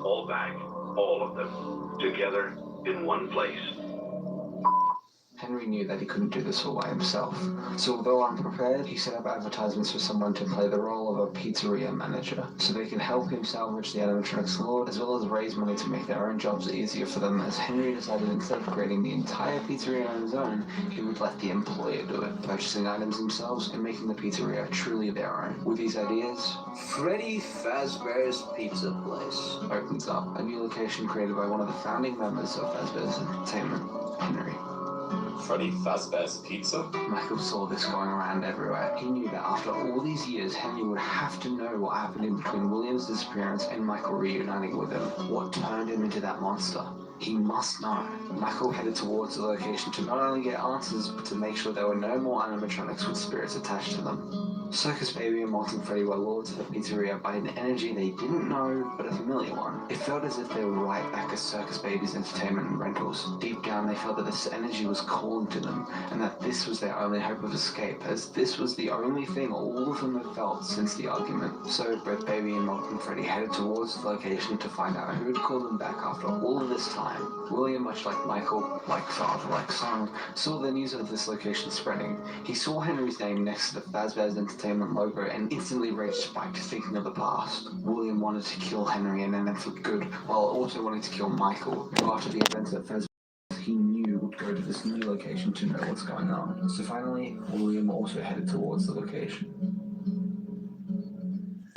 all back, all of them, together in one place. Henry knew that he couldn't do this all by himself, so although unprepared, he set up advertisements for someone to play the role of a pizzeria manager, so they can help him salvage the animatronics lord, as well as raise money to make their own jobs easier for them, as Henry decided instead of creating the entire pizzeria on his own, he would let the employer do it, purchasing items themselves and making the pizzeria truly their own. With these ideas, Freddy Fazbear's Pizza Place opens up, a new location created by one of the founding members of Fazbear's Entertainment, Henry. Freddy Fazbear's Pizza? Michael saw this going around everywhere. He knew that after all these years, Henry would have to know what happened in between William's disappearance and Michael reuniting with him. What turned him into that monster? He must know. Michael headed towards the location to not only get answers, but to make sure there were no more animatronics with spirits attached to them. Circus Baby and Molten Freddy were lords of the pizzeria by an energy they didn't know, but a familiar one. It felt as if they were right back as Circus Baby's entertainment and rentals. Deep down, they felt that this energy was calling to them, and that this was their only hope of escape, as this was the only thing all of them had felt since the argument. So both Baby and Molten Freddy headed towards the location to find out who had called them back after all of this time. William, much like Michael, like father, like son, saw the news of this location spreading. He saw Henry's name next to the Fazbear's Entertainment logo and instantly rage spiked, thinking of the past. William wanted to kill Henry and end it for good, while also wanting to kill Michael, who after the events at Fazbear's he knew would go to this new location to know what's going on. So finally, William also headed towards the location.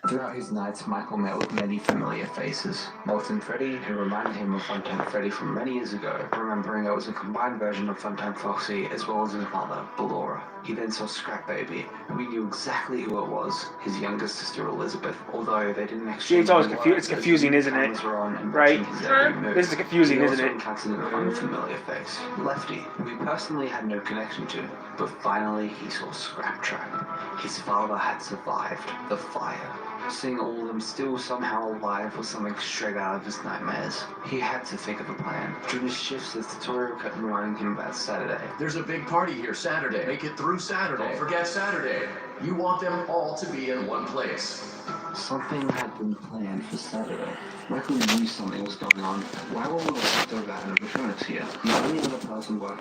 Throughout his nights, Michael met with many familiar faces. Molten Freddy, who reminded him of Funtime Freddy from many years ago, remembering it was a combined version of Funtime Foxy as well as his mother, Ballora. He then saw Scrap Baby, and we knew exactly who it was, his younger sister Elizabeth, although they didn't exchange. It's always it's confusing, isn't it? Right? This is confusing, isn't it? Encountered an unfamiliar face, Lefty, who he personally had no connection to, but finally he saw Scrap Trap. His father had survived the fire. Seeing all of them still somehow alive was something straight out of his nightmares. He had to think of a plan. During his shifts, his tutorial kept reminding him about Saturday. There's a big party here Saturday. Make it through Saturday. Don't forget Saturday. You want them all to be in one place. Something had been planned for Saturday. Michael knew something was going on. Why were we left over animatronics here? The only other person working